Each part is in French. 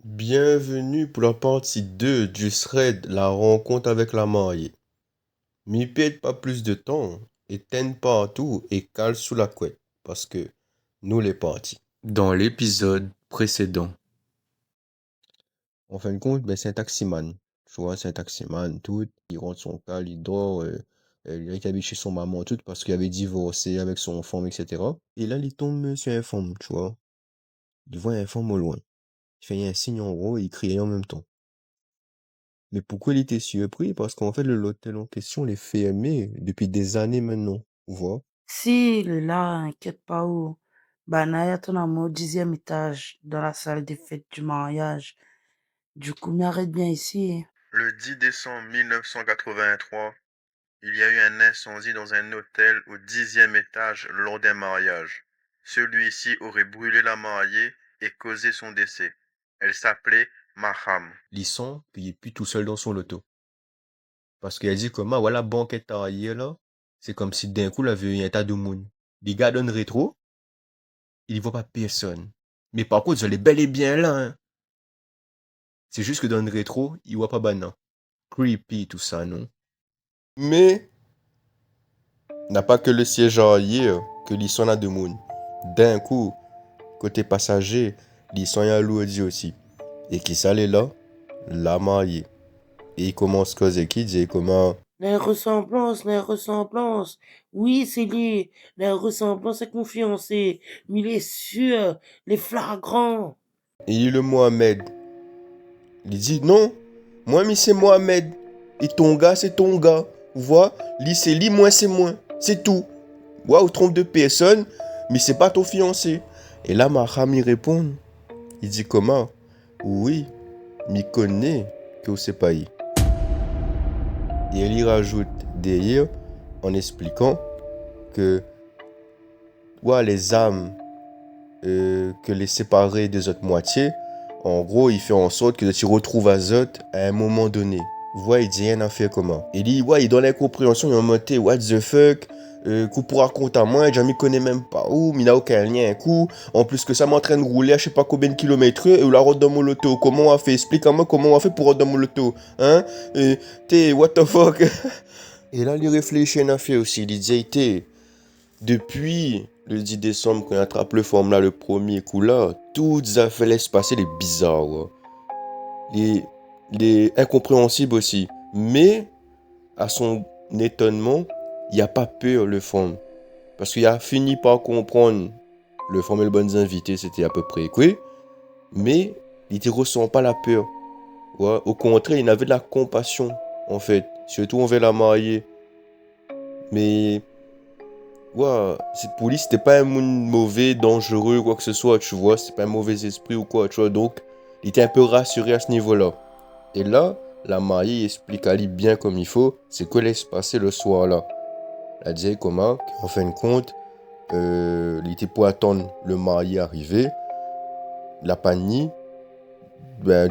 Bienvenue pour la partie 2 du thread La rencontre avec la mariée. M'y perd pas plus de temps, éteigne partout et cale sous la couette, parce que nous les partis. Dans l'épisode précédent. En fin de compte, c'est un taximan. Tu vois, c'est un taximan, tout. Il rentre son cal, il dort, il habite chez son maman, tout, parce qu'il avait divorcé avec son femme, etc. Et là, il tombe sur un femme, tu vois. Il voit un femme au loin. Il fait un signe en haut et il crie en même temps. Mais pourquoi il était surpris? Parce qu'en fait, l'hôtel en question, il est fermé depuis des années maintenant. Tu vois? Si, il est là, inquiète pas où. Banaya, ton amour, au 10e étage, dans la salle des fêtes du mariage. Du coup, m'arrête bien ici. Le 10 décembre 1983, il y a eu un incendie dans un hôtel au 10e étage lors d'un mariage. Celui-ci aurait brûlé la mariée et causé son décès. Elle s'appelait Maham. Lisson, puis il est plus tout seul dans son loto. Parce qu'il a dit comment, voilà, banquette taillée là, c'est comme si d'un coup, il avait eu un tas de monde. Les gars donnent rétro, il ne voit pas personne. Mais par contre, elle est bel et bien là, hein. C'est juste que dans le rétro, il voit pas Bana. Creepy tout ça, non? Mais, n'a pas que le siège arrière que l'histoire a de monde. D'un coup, côté passager, l'histoire a alourdi aussi. Et qui s'allait là? La mariée. Et il commence à causer qui dit comment. Les ressemblances. Oui, c'est lui. Les ressemblances est confiancé. Mais il est sûr. Les flagrants. Et il est le Mohamed. Il dit non, moi, mais c'est Mohamed. Et ton gars, c'est ton gars. Vous voyez? Lui, c'est lui, moi, c'est moi. C'est tout. Waouh, trompe de personne, mais c'est pas ton fiancé. Et là, Maham il répond. Il dit comment? Oui, m'y connaît que c'est pas y. Et elle y rajoute derrière en expliquant que ouais, les âmes que les séparer des autres moitiés, en gros, il fait en sorte que tu retrouves Azot à un moment donné. Ouais, il dit rien à faire comment. Il dit, ouais, il donne l'incompréhension, il a monté, what the fuck, coup pour raconter à moi, je m'y connais même pas où, mais il n'a aucun lien, un coup. En plus que ça m'entraîne de rouler à je sais pas combien de kilomètres, et la route dans mon loto. Comment on a fait? Explique-moi comment on a fait pour route dans mon loto. Hein? T'es, what the fuck? Et là, il réfléchit à une affaire aussi. Il dit, t'es, depuis le 10 décembre, quand il attrape le forme là, le premier coup là, toutes les affaires laissent passer les bizarres, ouais. Les incompréhensibles aussi. Mais, à son étonnement, il n'y a pas peur, le forme. Parce qu'il a fini par comprendre le forme et le bon invité, c'était à peu près quoi. Mais, il ne ressent pas la peur. Ouais. Au contraire, il avait de la compassion, en fait. Surtout envers la mariée. Mais ouais, pour lui, c'était pas un monde mauvais, dangereux, quoi que ce soit, tu vois. C'était pas un mauvais esprit ou quoi, tu vois. Donc, il était un peu rassuré à ce niveau-là. Et là, la mariée explique à lui bien comme il faut, c'est quoi laisse passer le soir-là. Elle dit comment, en fin de compte, il était pour attendre le marié arriver. La panique,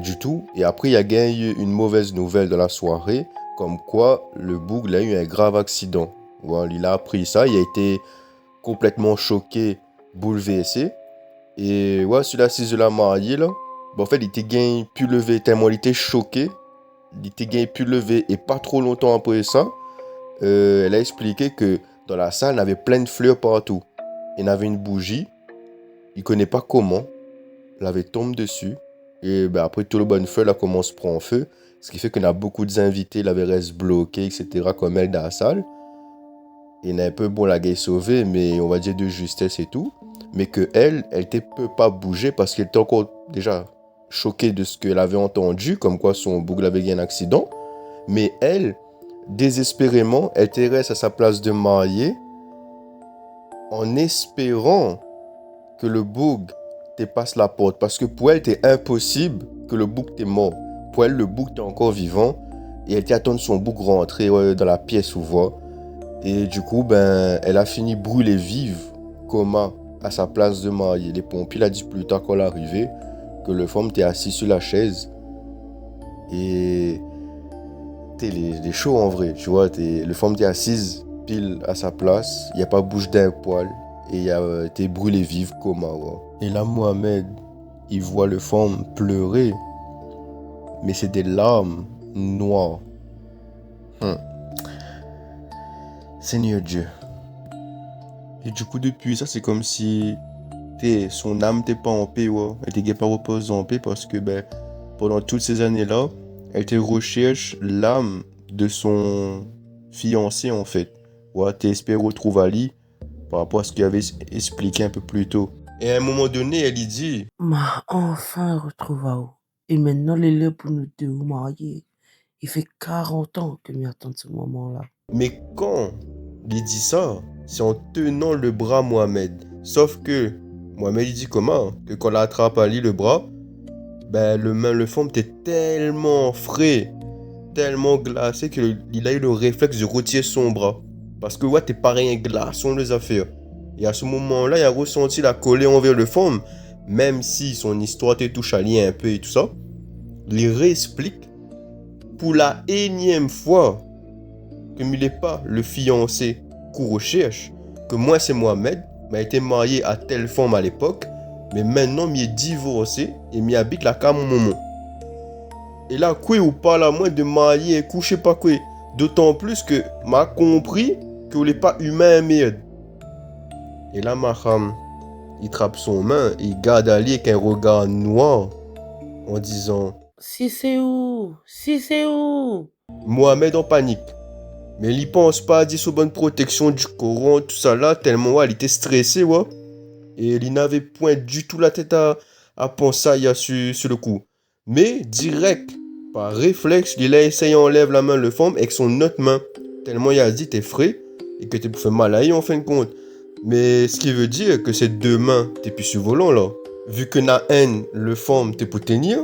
du tout. Et après, il y a gagné une mauvaise nouvelle dans la soirée, comme quoi le bougle a eu un grave accident. Voilà, il a appris ça, il a été complètement choqué, bouleversé. Et ouais, sur l'assise de la mariée, là, en fait, il était gagné pu lever tellement il était choqué. Il était gagné pu lever. Et pas trop longtemps après ça, elle a expliqué que dans la salle, il y avait plein de fleurs partout. Il y avait une bougie. Il connaît pas comment. Elle avait tombé dessus. Et après, tout le bon feu, là, commence à prendre feu. Ce qui fait qu'il y a beaucoup d'invités, là, restent bloqués, etc., comme elle dans la salle. Il est un peu bon la gueule sauvée, mais on va dire de justesse et tout. Mais que elle ne peut pas bouger parce qu'elle était encore déjà choquée de ce qu'elle avait entendu, comme quoi son boucle avait eu un accident. Mais elle, désespérément, elle reste à sa place de mariée en espérant que le bouc te passe la porte. Parce que pour elle, c'était impossible que le bouc t'est mort. Pour elle, le bouc était encore vivant. Et elle était attendre son bouc rentrer dans la pièce où voit. Et du coup, elle a fini brûlée vive, coma, à sa place de mariée. Les pompiers l'ont dit plus tard qu'on l'arrivée que le femme était assis sur la chaise. Et les chaud en vrai, tu vois. Le femme était assise pile à sa place. Il n'y a pas bouge d'un poil. Et il a été brûlé vive, coma, ouais. Et là, Mohamed, il voit le femme pleurer, mais c'est des larmes noires. Seigneur Dieu. Et du coup, depuis ça, c'est comme si son âme t'es pas en paix, ouais. Elle t'est pas reposée en paix parce que pendant toutes ces années-là, elle te recherche l'âme de son fiancé en fait. Ouais, t'espères retrouver Ali par rapport à ce qu'il avait expliqué un peu plus tôt. Et à un moment donné, elle lui dit, M'a enfin retrouvé. Et maintenant, les lieux pour nous deux marier. Il fait 40 ans que m'y attend ce moment-là. mais quand il dit ça, c'est en tenant le bras Mohamed. Sauf que Mohamed il dit comment? Que quand elle attrape Ali le bras, le femme était tellement frais, tellement glacé qu'il a eu le réflexe de retirer son bras. Parce que ouais, t'es pareil un glaçon les affaires. Et à ce moment-là, il a ressenti la colère envers le femme, même si son histoire te touche à lier un peu et tout ça. Il réexplique pour la énième fois que il n'est pas le fiancé qu'on recherche, que moi c'est Mohamed, m'a été marié à telle femme à l'époque, mais maintenant m'y est divorcé et m'y habite la cam maman. Et là, quoi ou pas la moins de marier et coucher pas quoi. D'autant plus que m'a compris que vous n'est pas humain merde. Et là, ma femme, il trappe son main et il garde Ali avec un regard noir en disant Si c'est où? Si c'est où? Mohamed en panique. Mais il pense pas à dire sous bonne protection du Coran, tout ça là, tellement ouais, il était stressé, ouais. Et il n'avait point du tout la tête à penser à sur le coup. Mais direct, par réflexe, il a essayé d'enlever la main le femme avec son autre main. Tellement il a dit t'es frais et que t'es pour faire mal à lui en fin de compte. Mais ce qui veut dire que ces deux mains, t'es plus sur volant là. Vu que na haine, le femme t'es pour tenir.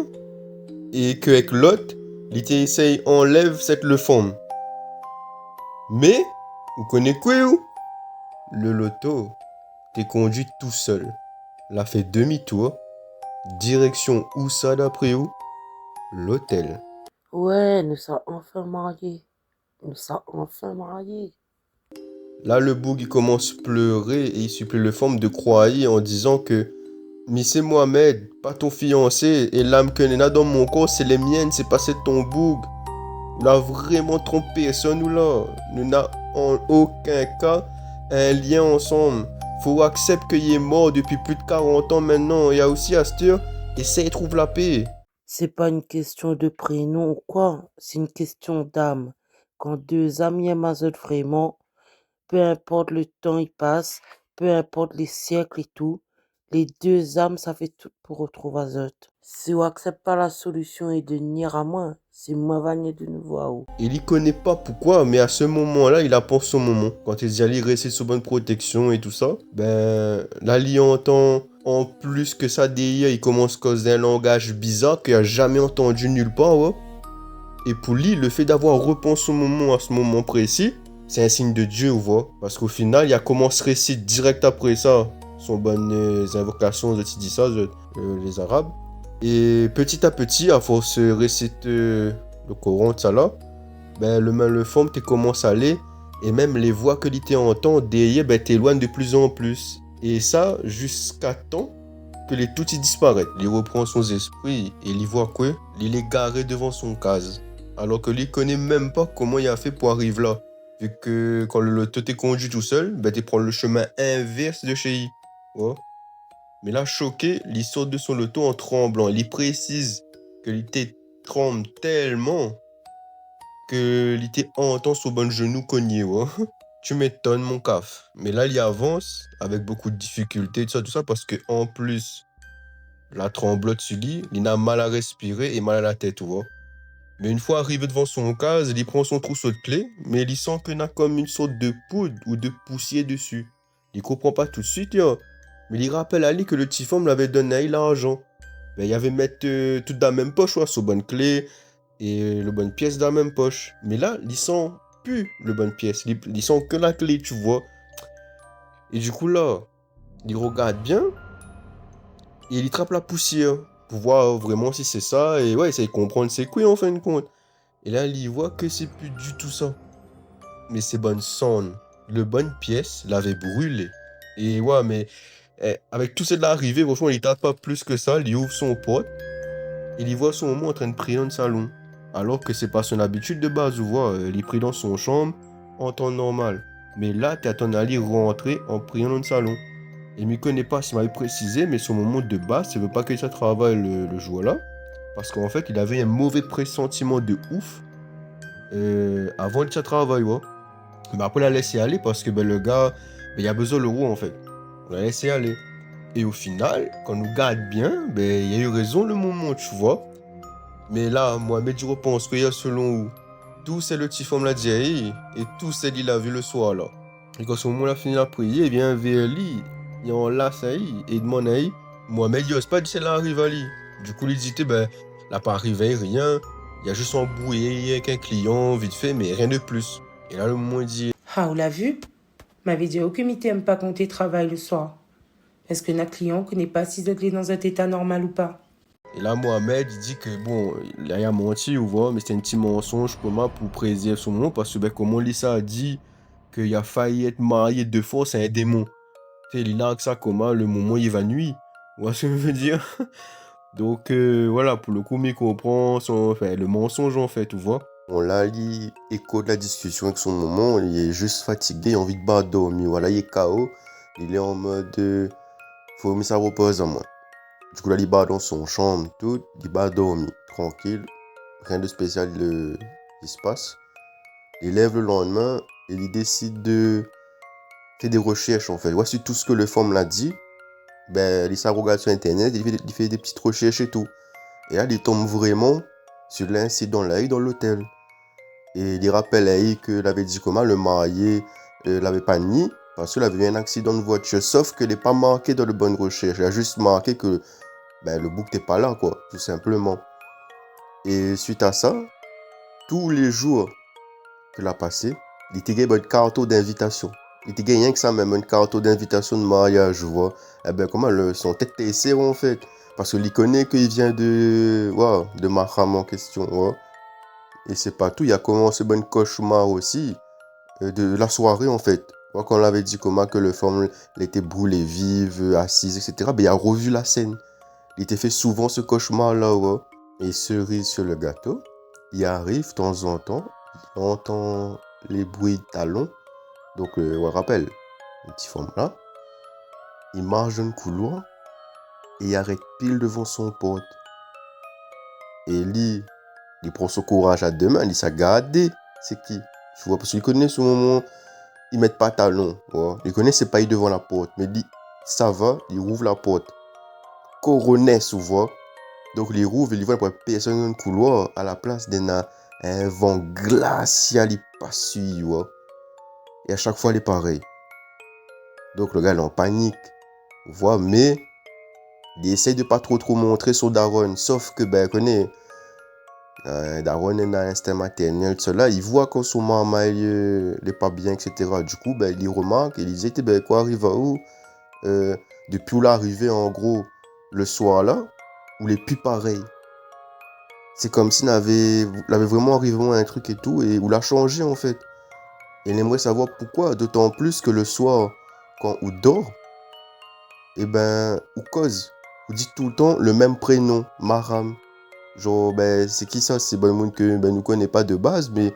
Et que avec l'autre, il essaye enlève cette le femme. Mais, vous connaissez quoi ou? Le loto t'es conduit tout seul. L'a fait demi-tour. Direction où ça d'après où? L'hôtel. Ouais, nous sommes enfin mariés. Nous sommes enfin mariés. Là, le boug il commence à pleurer et il supplie le femme de croire en disant que mais c'est Mohamed, pas ton fiancé, et l'âme que Nena dans mon corps, c'est les miennes, c'est pas c'est ton boug. On a vraiment trompé personne ou là. Nous n'a en aucun cas un lien ensemble. Faut accepter qu'il est mort depuis plus de 40 ans maintenant. Il y a aussi Astur, essaye de trouver la paix. C'est pas une question de prénom ou quoi, c'est une question d'âme. Quand deux âmes aiment à eux vraiment, peu importe le temps il passe, peu importe les siècles et tout, les deux âmes ça fait tout pour retrouver à eux. Si on accepte pas la solution et de nier à moi, c'est moi vagner de nouveau à où. Il y connaît pas pourquoi, mais à ce moment-là, il a pensé au moment. Quand il dit aller rester sous bonne protection et tout ça, là, il entend en plus que ça derrière, il commence à causer un langage bizarre qu'il a jamais entendu nulle part, ouais. Et pour lui, le fait d'avoir repensé au moment à ce moment précis, c'est un signe de Dieu, vous voyez. Parce qu'au final, il a commencé à réciter direct après ça son bonnes invocations, dit ça, les Arabes. Et petit à petit, à force de réciter le Coran, tout ça là, le femme te commence à aller et même les voix que tu entends derrière t'éloignent de plus en plus. Et ça, jusqu'à temps que les tout y disparaissent. Il reprend son esprit et il voit quoi? Il est garé devant son case. Alors que lui connaît même pas comment il a fait pour arriver là. Vu que quand le loto t'est conduit tout seul, tu prends le chemin inverse de chez lui. Ouais. Mais là, choqué, il sort de son loto en tremblant. Il précise que l'ité tremble tellement que l'ité entend son bon genou cogner. Ouais. Tu m'étonnes, mon caf. Mais là, il avance avec beaucoup de difficultés, tout ça, parce que en plus, la tremblote sur lui, il a mal à respirer et mal à la tête, tu vois. Mais une fois arrivé devant son case, il prend son trousseau de clés, mais il sent qu'il a comme une sorte de poudre ou de poussière dessus. Il comprend pas tout de suite, yo. Mais il rappelle à lui que le petit femme l'avait donné l'argent. Il y avait mettre tout dans la même poche, ouais, son bonne clé et le bonne pièce dans la même poche. Mais là, il sent plus le bonne pièce. Il sent que la clé, tu vois. Et du coup, là, il regarde bien et il trappe la poussière pour voir vraiment si c'est ça. Et ouais, essaye de comprendre c'est quoi en fin de compte. Et là, il voit que c'est plus du tout ça. Mais c'est bonne sonde. Le bonne pièce l'avait brûlé. Et ouais, mais Et avec tout ça de l'arrivée, franchement, il tape pas plus que ça, il ouvre son porte, il y voit son maman en train de prier dans le salon. Alors que c'est pas son habitude de base, vous voyez, il est pris dans son chambre en temps normal. Mais là, t'as ton Ali rentrer en priant dans le salon. Il ne connaît pas, s'il m'avait précisé, mais son moment de base, ça veut pas que ça travaille le jour-là. Parce qu'en fait, il avait un mauvais pressentiment de ouf avant de ça travaille, ouais. Mais après, on l'a laissé aller parce que le gars, il a besoin de l'euro en fait. On l'a laissé aller. Et au final, quand on nous garde bien, il y a eu raison le moment, tu vois. Mais là, Mohamed, je repense qu'il y a selon où tout c'est le petit femme l'a dit et tout c'est qu'il a vu le soir là. Et quand ce moment là fini la prière, il vient vers lui, il en lasse et il demande à lui, Mohamed, il n'ose pas dire c'est là arrive à lui. Du coup, il dit, là pas arrivé rien, il y a juste embrouillé avec un client vite fait, mais rien de plus. Et là, le moment il dit, Ah, on l'a vu? M'avait dit aucun mité aime pas compter travail le soir. Est-ce que notre client connaît pas si d'autres est dans un état normal ou pas? et là, Mohamed, il dit que bon, il a menti, vous voyez, mais c'était un petit mensonge comment pour préserver son nom, parce que comment Lisa a dit qu'il a failli être marié 2 fois, c'est un démon. Tu sais, il a que ça comment le moment évanoui. Vous voyez ce que je veux dire? Donc voilà, pour le coup, il comprend le mensonge en fait, tu vois. On l'a dit, écho de la discussion avec son moment, il est juste fatigué, il a envie de battre dormir. Voilà, il est KO, il est en mode, faut que ça repose en moi. Du coup, là, il bat dans son chambre, tout, il bat dormir, tranquille, rien de spécial qui se passe. Il lève le lendemain et il décide de faire des recherches en fait. Voici tout ce que le femme l'a dit. Il s'en regarde sur internet, il fait des petites recherches et tout. Et là, il tombe vraiment sur l'incident là dans l'hôtel. Et il rappelle là qu'il avait dit comment le marié l'avait pas nié parce qu'il avait eu un accident de voiture. Sauf qu'il n'est pas marqué dans le bonne recherche. Il a juste marqué que le bouc n'était pas là, quoi, tout simplement. Et suite à ça, tous les jours qu'il a passé, il était gagné une carte d'invitation. Il était gagné rien que ça même, une carte d'invitation de mariage, tu vois. Comment son tête est serrée en fait. Parce qu'il connaît qu'il vient de ma femme en question, ouais. Et c'est pas tout, il a commencé un cauchemar aussi de la soirée en fait. Quand on l'avait dit comment que le femme était brûlée vive, assise, etc. Il a revu la scène. Il était fait souvent ce cauchemar là, ouais. Et cerise sur le gâteau, il arrive de temps en temps, il entend les bruits de talons. Donc, on rappelle, une petite femme là, il marche dans le couloir et il arrête pile devant son pote. Et lui, il prend son courage à deux mains, il s'est gardé. C'est qui? Tu vois, parce qu'il connaît ce moment, il met pas talons. Ouais. Il connaît c'est pas il devant la porte, mais il ça va, il ouvre la porte. Coronet, tu vois. Donc, il rouvre, il voit personne dans le couloir à la place d'un un vent glacial, il passe sur, et à chaque fois, il est pareil. Donc, le gars, il est en panique, voit, mais il essaye de pas trop montrer son daron. Sauf que, connaît, daron est dans l'instinct maternel, cela, il voit que son maman, il est pas bien, etc. Du coup, il remarque, il disait, quoi arrive à où? Depuis où l'arrivée, en gros, le soir là, où il est plus pareil. C'est comme s'il avait vraiment arrivé à un truc et tout, et où l'a changé en fait. Et il aimerait savoir pourquoi, d'autant plus que le soir, quand on dort, on cause. On dit tout le temps le même prénom, Maram. Genre, c'est qui ça? C'est bon monde que nous connaît pas de base, mais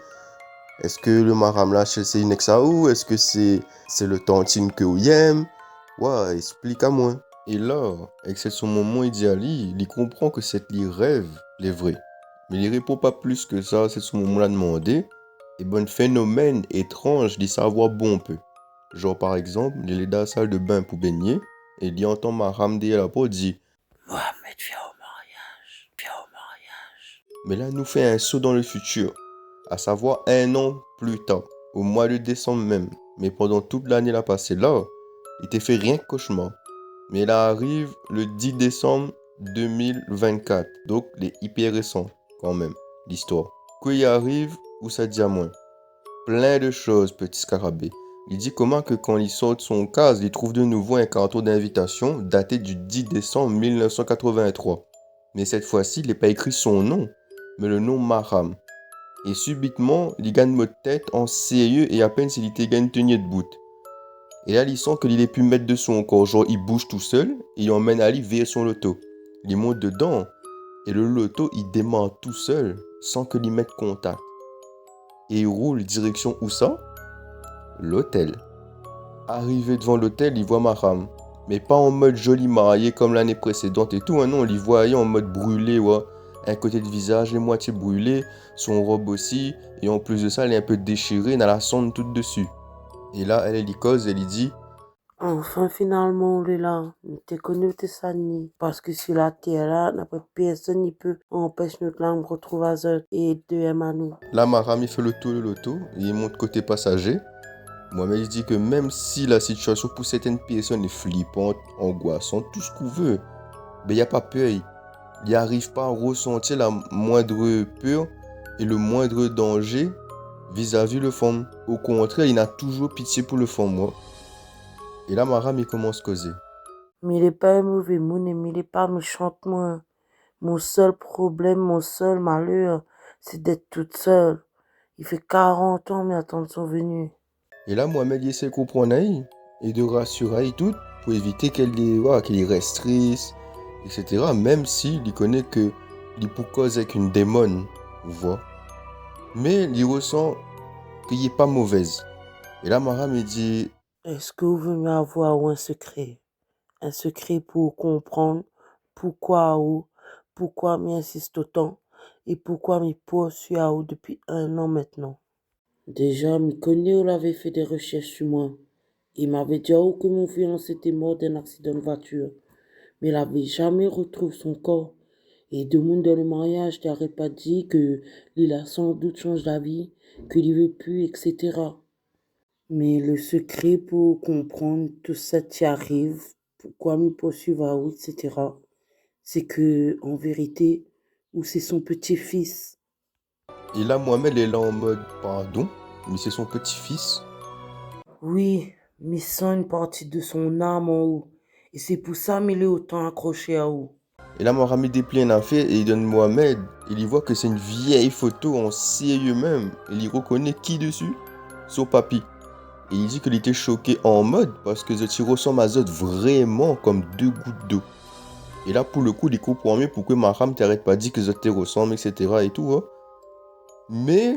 est-ce que le Maram là, c'est une ex-aou? Est-ce que c'est le tantine que vous aime? Ouais, explique à moi. Et là, avec son moment idéal, il comprend que cette rêve, les vrais. Mais il répond pas plus que ça, c'est son moment là demandé. Et phénomène étrange d'y savoir bon peu. Genre par exemple, il est dans la salle de bain pour baigner, et il entend Maram dire à la porte dit Mohamed, viens au mariage, viens au mariage. Mais là, nous fait un saut dans le futur, à savoir 1 an plus tard, au mois de décembre même. Mais pendant toute l'année là passée là, il t'a fait rien que cauchemar. Mais là arrive le 10 décembre 2024, donc les hyper récents quand même, l'histoire. Quoi y arrive, où ça dit à moins. Plein de choses, petit scarabée. Il dit comment que quand il sort de son case, il trouve de nouveau un carton d'invitation daté du 10 décembre 1983. Mais cette fois-ci, il n'est pas écrit son nom, mais le nom Maram. Et subitement, il gagne mot de tête en sérieux et à peine s'il était gagne tenir de bout. Et là, il sent qu'il est pu mettre de son corps. Genre, il bouge tout seul et il emmène Ali vers son loto. Il monte dedans et le loto, il démarre tout seul sans que lui mette contact. Et il roule direction où ça? L'hôtel. Arrivé devant l'hôtel, il voit Mahram. Mais pas en mode joli marié comme l'année précédente et tout. Hein, non, il voyait en mode brûlé, ouais. Un côté de visage, les moitiés brûlé, son robe aussi. Et en plus de ça, elle est un peu déchirée, elle a la sonde toute dessus. Et là, elle lui cause, elle lui dit Enfin, finalement, on est là. Nous te connais, t'es sani. Parce que sur la terre, là, n'a pas personne qui peut empêcher notre langue de retrouver Azot et de à nous. là, Mahram, il fait le tour de l'auto, il monte côté passager. Mohamed il dit que même si la situation pour certaines personnes est flippante, angoissante, tout ce qu'on veut, ben il n'y a pas peur. Il n'arrive pas à ressentir la moindre peur et le moindre danger vis-à-vis le femme. Au contraire, il a toujours pitié pour le femme, moi. Et là, Mahram, il commence à causer. Mais il n'est pas un mauvais monde, mais il n'est pas méchant, moi. Mon seul problème, mon seul malheur, c'est d'être toute seule. Il fait 40 ans, mais attendre son venu. Et là, Mohamed il essaie de comprendre elle et de rassurer elle tout pour éviter qu'elle reste triste, etc. Même s'il connaît que il peut causer avec une démon, vous voyez. Mais il ressent qu'il n'est pas mauvaise. Et là, Mahram il dit Est-ce que vous voulez avoir un secret? Un secret pour comprendre pourquoi m'insiste autant et pourquoi m'y poursuit à vous depuis 1 an maintenant. Déjà, m'y connaît, on avait fait des recherches sur moi. Il m'avait dit que mon fiancé était mort d'un accident de voiture, mais il n'avait jamais retrouvé son corps. Et deux mois dans le mariage, t'aurais pas dit que il a sans doute changé d'avis, qu'il ne veut plus, etc. Mais le secret pour comprendre tout ça qui arrive, pourquoi me poursuivre à vous, etc., c'est que, en vérité, ou c'est son petit-fils. et là, Mohamed est là en mode pardon, mais c'est son petit-fils. Oui, mais sans une partie de son âme en haut. Et c'est pour ça qu'il est autant accroché à vous. Et là, Mahram il déplie une affaire et il donne Mohamed. Il y voit que c'est une vieille photo en sérieux même. Il y reconnaît qui dessus? Son papy. Et il dit qu'il était choqué en mode parce que Zoti ressemble à Zot vraiment comme 2 gouttes d'eau. Et là, pour le coup, il comprend mieux pourquoi Mahram t'arrête pas dit que Zot te ressemble, etc. et tout. Hein. Mais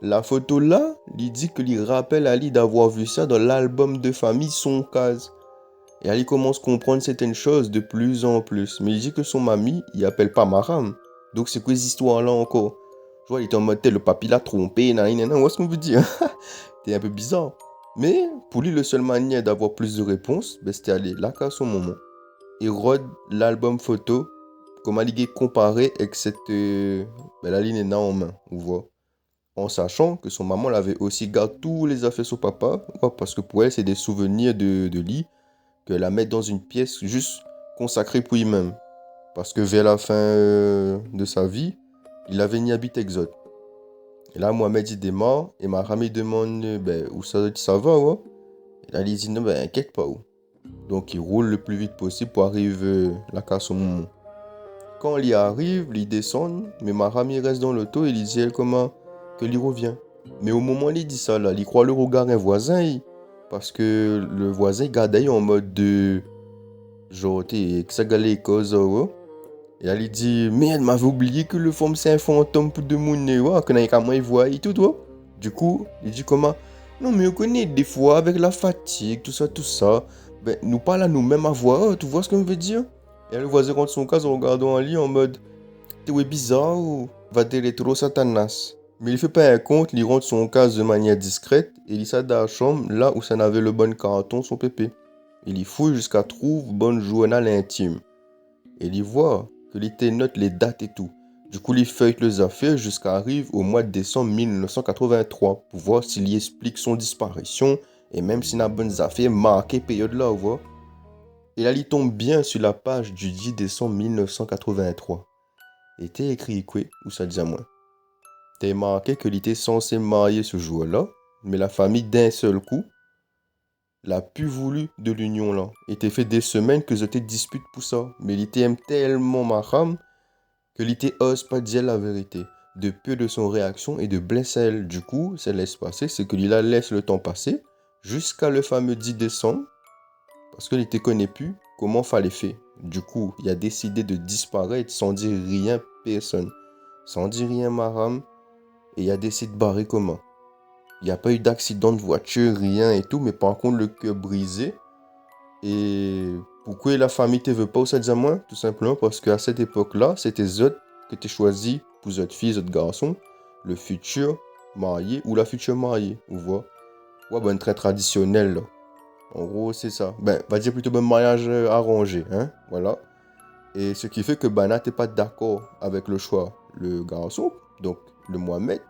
la photo là, il dit que lui rappelle Ali d'avoir vu ça dans l'album de famille Son Case. Et Ali commence à comprendre certaines choses de plus en plus. Mais il dit que son mamie, il appelle pas Mahram. Donc c'est quoi ces histoires-là encore? Je vois, il est en mode, le papy l'a trompé, nanana, où est-ce qu'on veut dire? C'est un peu bizarre. Mais pour lui, le seul manière d'avoir plus de réponses, ben, c'était aller là qu'à son moment. Il rôde l'album photo, comment il est comparé avec la ligne en main, vous voyez. En sachant que son maman l'avait aussi gardé tous les affaires sur papa, parce que pour elle, c'est des souvenirs de lit qu'elle la met dans une pièce juste consacrée pour lui-même. Parce que vers la fin de sa vie, il avait ni habité exode. Et là, Mohamed il démarre et Mahram il demande où ça va, ouais. Et là, il dit non, inquiète pas. Ouais. Donc, il roule le plus vite possible pour arriver là qu'à son moment. Quand il y arrive, il descend, mais Mahram il reste dans l'auto et il dit elle comment que il revient. Mais au moment où il dit ça, là, il croit le regard un voisin, parce que le voisin garde en mode de genre, que ça galère cause, ouais. Et elle dit, merde, m'avait oublié que le femme c'est un fantôme pour de mon nez, ouais, que n'a qu'à moi il voit et tout, toi. Du coup, il dit comment, non, mais on connaît des fois avec la fatigue, tout ça, ben, nous parle à nous-mêmes à voix, tu vois ce qu'on veut dire? Et le voisin rentre son cas en regardant Ali en mode, t'es ouais bizarre ou va te trop satanas. Mais il fait pas un compte, il rentre son cas de manière discrète et il s'aide dans la chambre là où ça n'avait le bon carton, son pépé. Il y fouille jusqu'à trouver bonne journal intime. Et il voit que il note les dates et tout. Du coup, il feuille les affaires jusqu'à arriver au mois de décembre 1983 pour voir s'il y explique son disparition et même s'il a bonnes affaires marquées période là, vous voyez. Et là, il tombe bien sur la page du 10 décembre 1983. Et t'es écrit quoi, ou ça dit à moi. T'es marqué que il était censé marier ce jour-là, mais la famille d'un seul coup l'a plus voulu de l'union là. Il était fait des semaines que je te dispute pour ça. Mais il aime tellement ma femme que il ose pas dire la vérité. De peu de son réaction et de blesser elle. Du coup, ça laisse passer, c'est que il la laisse le temps passer jusqu'à le fameux 10 décembre, parce qu'il ne connaît plus comment fallait faire. Du coup, il a décidé de disparaître sans dire rien personne. Sans dire rien Maram, et il a décidé de barrer comment. Il n'y a pas eu d'accident de voiture, rien et tout, mais par contre le cœur brisé. Et pourquoi la famille ne veut pas ou ça dit à moi? Tout simplement parce qu'à cette époque-là, c'était eux que tu choisi pour votre fille, votre garçon, le futur marié ou la future mariée, vous voyez. Ouais, ben très traditionnel là. En gros, c'est ça. Ben, va dire plutôt bon mariage arrangé, hein, voilà. Et ce qui fait que Bana n'était pas d'accord avec le choix, le garçon, donc le Mohamed,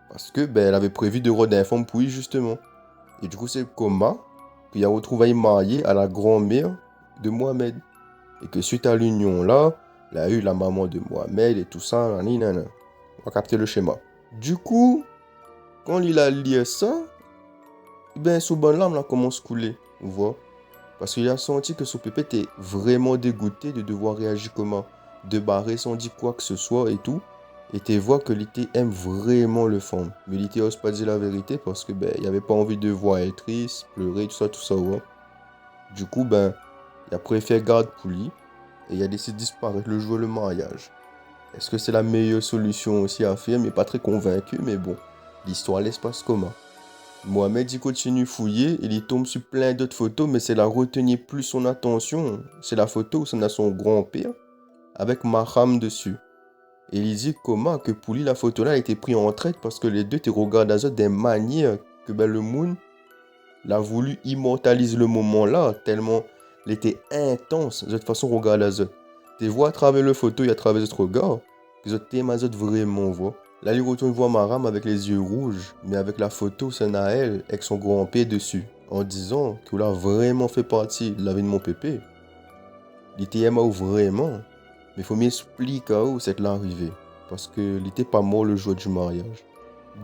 parce que ben elle avait prévu de rôder un femme pour lui justement. Et du coup, c'est Koma qui a retrouvé marié à la grand-mère de Mohamed. Et que suite à l'union là, il a eu la maman de Mohamed et tout ça, nanana. On va capter le schéma. Du coup, quand il a lié ça, ben son bonne larme là commence à couler, vous voyez. Parce qu'il a senti que son pépé était vraiment dégoûté de devoir réagir comment, de barrer sans dire quoi que ce soit et tout. Et tu vois que l'été aime vraiment le femme. Mais l'été n'ose pas dire la vérité parce que ben il avait pas envie de voir elle triste, pleurer, tout ça, ouais. Du coup, ben, il a préféré garder pour lui et il a décidé de disparaître le jour du mariage. Est-ce que c'est la meilleure solution aussi à faire? Mais pas très convaincu, mais bon, l'histoire laisse pas ce comment. Mohamed, il continue fouiller, il tombe sur plein d'autres photos, mais c'est la retenir plus son attention. C'est la photo où ça a son grand-père avec Mahram dessus. Et il dit comment que pour lui, la photo-là a été prise en traite parce que les deux te regardent à des manières que ben, le monde l'a voulu immortaliser le moment-là, tellement il était intense. De toute façon, regarde à eux. Tu vois à travers le photo et à travers notre regard, que tu aimes vraiment, voit. Là, il retourne voir Maram avec les yeux rouges, mais avec la photo, c'est Naël avec son grand-père dessus, en disant qu'il a vraiment fait partie de la vie de mon pépé. Il était aimé vraiment, mais il faut m'expliquer où c'est l'arrivée, parce qu'il n'était pas mort le jour du mariage.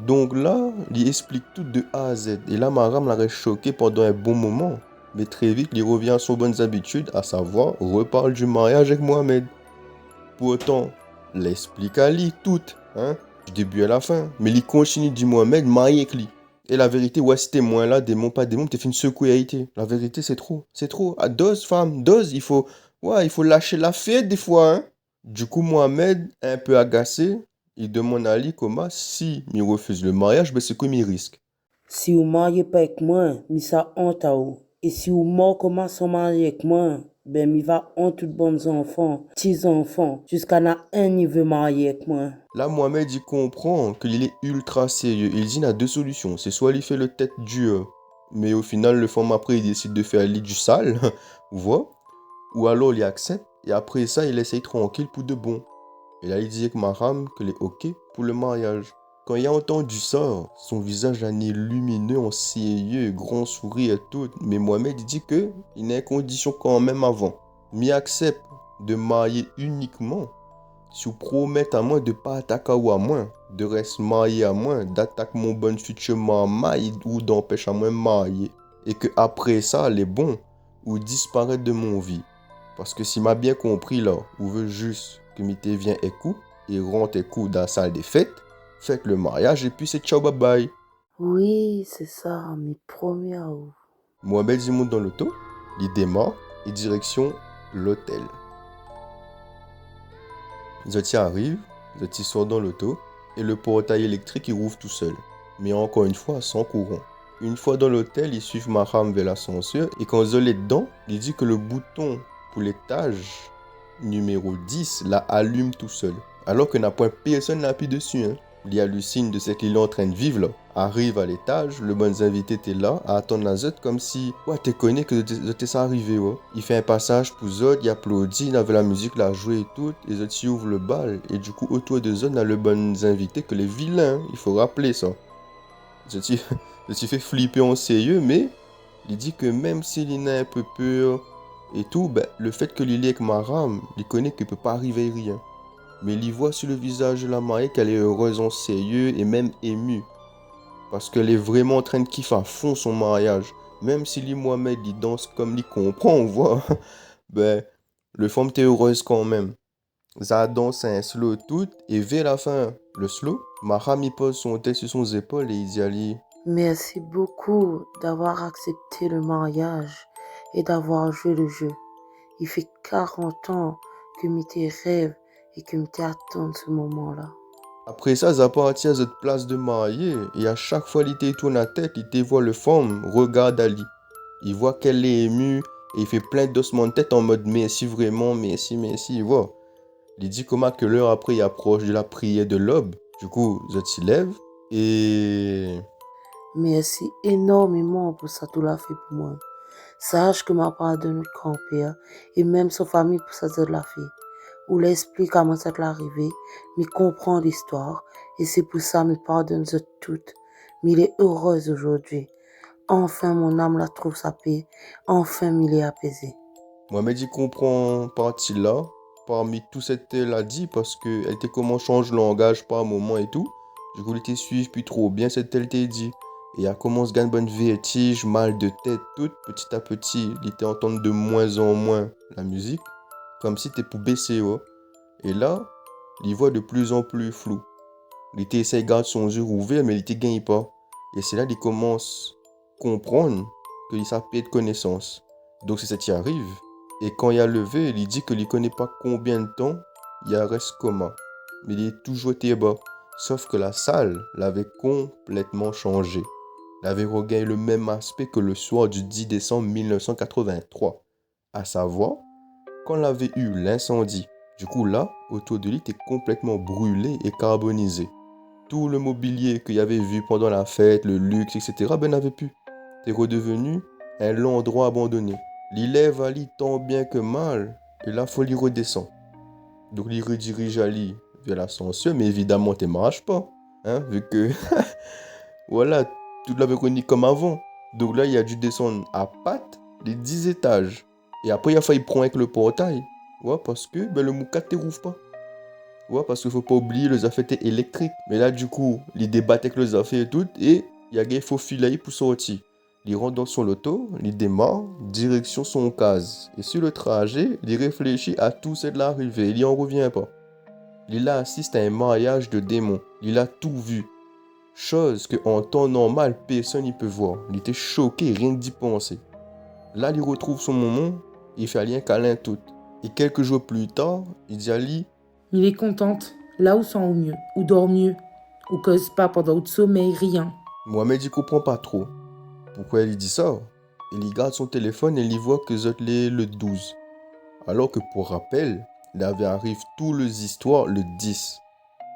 Donc là, il explique tout de A à Z, et là, Maram l'a choqué pendant un bon moment, mais très vite, il revient à son bonnes habitudes, à savoir, reparle du mariage avec Mohamed. Pourtant, l'explique à lui tout, hein, du début à la fin. Mais il continue du Mohamed marié avec lui. Et la vérité, ouais, c'était moins là, démon, pas démon, t'es fait une secouée à été. La vérité, c'est trop. C'est trop. À dose, femme, dose, il faut lâcher la fête des fois, hein. Du coup, Mohamed, un peu agacé, il demande à Ali comment, si il refuse le mariage, ben c'est comme il risque. Si vous mariez pas avec moi, mi ça honte à vous. Et si vous mort comment sans marier avec moi, ben mi va honte tout bons enfants, petits enfants, jusqu'à na un il veut marier avec moi. Là, Mohamed, il comprend qu'il est ultra sérieux. Il dit qu'il a deux solutions. C'est soit il fait le tête dur, mais au final, le femme après, il décide de faire lit du sale, vous voyez. Ou alors, il accepte, et après ça, il essaye tranquille pour de bon. Et là, il dit que Maram, qu'il est OK pour le mariage. Quand il a entendu ça, son visage en est lumineux, en sérieux, grand sourire et tout. Mais Mohamed, il dit que il a une condition quand même avant. Mais il accepte de marier uniquement si vous promettez à moi de ne pas attaquer à moi, de rester marié à moi, d'attaquer mon bon futur maman ou d'empêcher à moi de marier. Et que après ça, les bons, ou disparaître de mon vie. Parce que s'il m'a bien compris là, ou veut juste que m'ité vient et coup, et rentre et coup dans la salle des fêtes, faites le mariage et puis c'est ciao bye bye. Oui, c'est ça, mes premières. Mohamed il monte dans l'auto, il démarre et direction l'hôtel. Zoti arrive, Zoti sort dans l'auto et le portail électrique il rouvre tout seul. Mais encore une fois, sans courant. Une fois dans l'hôtel, ils suivent Maham vers l'ascenseur et quand Zol est dedans, il dit que le bouton pour l'étage numéro 10 la allume tout seul. Alors que n'a point personne n'appuie dessus. Hein. Il hallucine de ce qu'il est en train de vivre là. Arrive à l'étage, le bon invité était là, à attendre la Zot comme si, ouais, tu connais que t'es ça arrivé, ouais. Il fait un passage pour Zot, il applaudit, il avait la musique, la joué et tout, et Zot y ouvre le bal. Et du coup, autour de Zot, on a le bon invité que les vilains, il faut rappeler ça. Zot y fait flipper en sérieux, mais il dit que même s'il a un peu peur et tout, ben, le fait que l'il est avec Maram, il connaît qu'il peut pas arriver rien. Mais il y voit sur le visage de la mariée qu'elle est heureuse en sérieux et même émue. Parce qu'elle est vraiment en train de kiffer à fond son mariage. Même si lui, Mohamed, il danse comme il comprend, on voit. Ben, le femme était heureuse quand même. Ça danse un slow tout. Et vers la fin, le slow, Maham il pose son tête sur son épaule et il dit à lui, Merci beaucoup d'avoir accepté le mariage et d'avoir joué le jeu. Il fait 40 ans que m'était rêve et que m'était attend ce moment-là. Après ça, ça partit à cette place de mariée, et à chaque fois il te tourne la tête, il te voit le femme, regarde Ali. Il voit qu'elle est émue, et il fait plein d'ossements de tête en mode merci vraiment, merci, merci, il voit. Il dit comment que l'heure après il approche de la prière de l'aube. Du coup, Zot s'y lève, et Merci énormément pour ça, tout l'a fait pour moi. Sache que m'a pardonné le grand-père et même sa famille pour ça, de l'a fait. Ou l'explique comment ça t'est arrivé, mais comprend l'histoire et c'est pour ça me pardonne de toutes. Mais il est heureuse aujourd'hui. Enfin, mon âme la trouve sa paix. Enfin, il est apaisé. Mohamed il comprend partie là, parmi tout cette elle a dit, parce que elle te comment change le langage par moment et tout. Du coup, il te suive plus trop bien cette elle t'a dit. Et elle commence à gagner bonne vertige, mal de tête, tout petit à petit. Il te entendre de moins en moins la musique, comme si t'es pour baisser, ouais. Et là, il voit de plus en plus flou. Il était essaie de garder son yeux ouvert, mais il ne gagne pas. Et c'est là qu'il commence à comprendre qu'il s'appelle de connaissance. Donc c'est ça qui arrive. Et quand il a levé, il dit qu'il ne connaît pas combien de temps il a reste coma. Mais il est toujours été bas. Sauf que la salle l'avait complètement changé. Elle avait regagné le même aspect que le soir du 10 décembre 1983. À savoir, quand on avait eu l'incendie. Du coup là, autour de lui était complètement brûlé et carbonisé. Tout le mobilier qu'il y avait vu pendant la fête, le luxe, etc., ben n'avait plus. C'est redevenu un endroit abandonné. L'élève Ali tant bien que mal, et la folie redescend. Donc il redirige Ali vers l'ascenseur, mais évidemment, tu ne marches pas. Hein, vu que, voilà, tout l'avait connu comme avant. Donc là, il a dû descendre à pattes les 10 étages. Et après, il a failli prendre avec le portail. Ouais, parce que ben, le moukat ne rouvre pas. Ouais, parce qu'il faut pas oublier les affaires étaient électriques. Mais là, du coup, il débat avec les affaires et tout, et il y a des faux filets pour sortir. Il rentre dans son loto, il démarre, direction son case. Et sur le trajet, il réfléchit à tout ce de l'arrivée, il n'y en revient pas. Il assiste à un mariage de démons. Il a tout vu. Chose que en temps normal, personne n'y peut voir. Il était choqué, rien que d'y penser. Là, il retrouve son moment, il fait aller un câlin tout. Et quelques jours plus tard, il dit à Ali, Il est contente, là où sent au mieux, ou dort mieux, ou cause pas pendant le sommeil, rien. Mohamed il comprend pas trop. Pourquoi elle lui dit ça? Il y garde son téléphone et il y voit que Zot est le 12. Alors que pour rappel, il avait arrive tous les histoires le 10.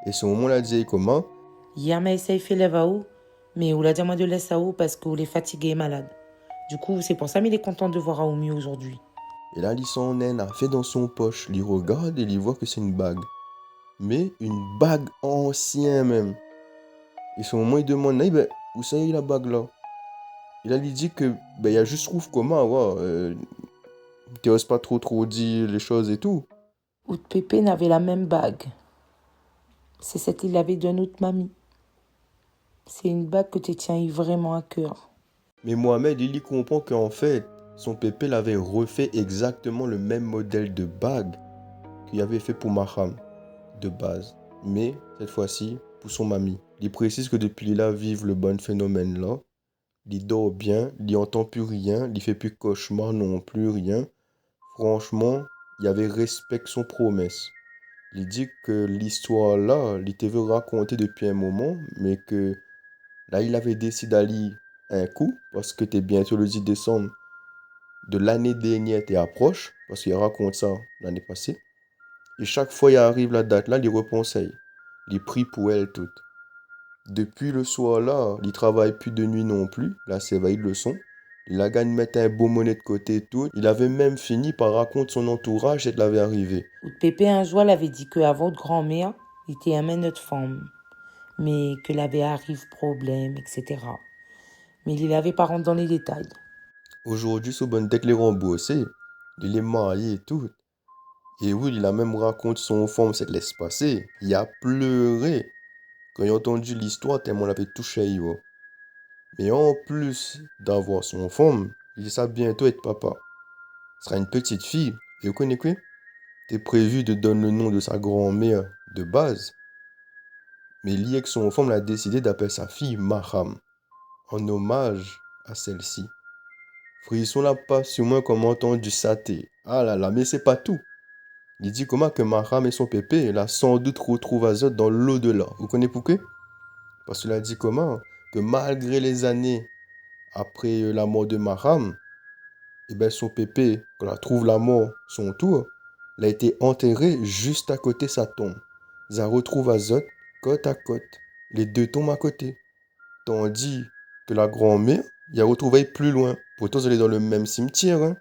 Et ce moment-là, dit comment? Hier, m'a essayé fait lève à eau, mais ou l'a dit à moi de laisser à eau parce qu'il est fatigué et malade. Du coup, c'est pour ça qu'il est content de voir à mieux aujourd'hui. Et là, il s'en naine a fait dans son poche. Il regarde et il voit que c'est une bague. Mais une bague ancienne même. Et ce moment, il demande, eh ben, où ça y est la bague là? Et là, il dit que, ben, il y a juste trouve comment, ouais, t'oses pas trop dire les choses et tout. Oud Pépé n'avait la même bague. C'est celle qu'il avait de notre mamie. C'est une bague que tu tiens vraiment à cœur. Mais Mohamed, il y comprend qu'en fait, son pépé l'avait refait exactement le même modèle de bague qu'il avait fait pour Maham, de base. Mais, cette fois-ci, pour son mamie. Il précise que depuis là, vive le bon phénomène là. Il dort bien, il entend plus rien, il fait plus cauchemar non plus, rien. Franchement, il avait respecté son promesse. Il dit que l'histoire là, il te veut raconter depuis un moment, mais que là, il avait décidé d'aller un coup, parce que t'es bientôt le 10 décembre de l'année dernière, t'es approche, parce qu'il raconte ça l'année passée. Et chaque fois il arrive la date là, il repense, il prie pour elle toute. Depuis le soir là, il travaille plus de nuit non plus, là c'est va, il le son. Il a gagné de mettre un beau monnaie de côté et tout. Il avait même fini par raconter son entourage et l'avait arrivé. Oud Pépé un jour l'avait dit qu'avant de grand-mère, il était aimé notre femme. Mais que l'avait arrive problème, etc. Mais il n'avait pas rentré dans les détails. Aujourd'hui, ce bon dès que les remboursé, il est marié et tout. Et oui, il a même raconté son femme cette laisse passer. Il a pleuré quand il a entendu l'histoire tellement il avait touché. Mais en plus d'avoir son femme, il sait bientôt être papa. Ce sera une petite fille. Et vous connaissez quoi? C'est prévu de donner le nom de sa grand-mère de base. Mais lié que son femme a décidé d'appeler sa fille Maham. en hommage à celle-ci. Frisson n'a pas sûrement comme entendu saté. Ah là là, mais c'est pas tout. Il dit comment que Mahram et son pépé, là, sans doute retrouvent Azot dans l'au-delà. Vous connaissez pourquoi? Parce qu'il a dit comment? Que malgré les années après la mort de Mahram, eh ben son pépé, quand il trouve la mort, son tour, il a été enterré juste à côté de sa tombe. Ça retrouve Azot côte à côte. Les deux tombent à côté. Tandis que la grand-mère, il a retrouvé plus loin. Pourtant, elle est dans le même cimetière, hein.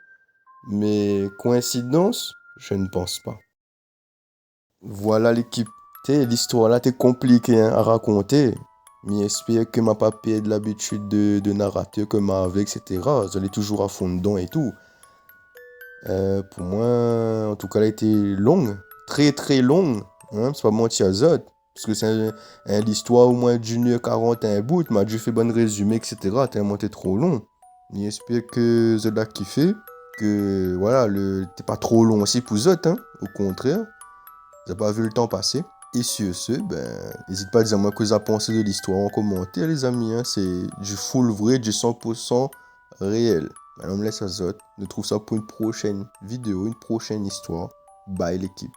Mais coïncidence, je ne pense pas. Voilà l'équipe. L'histoire là, t'es compliquée hein, à raconter. Mais j'espère que ma papier ait de l'habitude de narrateur comme avec, etc. Vous allez toujours à fond dedans et tout. Pour moi, en tout cas, elle a été longue. Très très longue. Hein, c'est pas mentir à Zod. Parce que c'est l'histoire au moins d'une heure 40 un bout. M'a dû fait bon résumé, etc. Tellement t'es trop long. Mais j'espère que Zod a kiffé. Que voilà, t'es pas trop long aussi pour Zod. Hein, au contraire. Vous n'avez pas vu le temps passer. Et sur ce, n'hésite pas à dire moi que vous avez pensé de l'histoire en commentaire, les amis. Hein, c'est du full vrai, du 100% réel. Alors, on me laisse à Zot. Nous trouve ça pour une prochaine vidéo, une prochaine histoire. Bye l'équipe.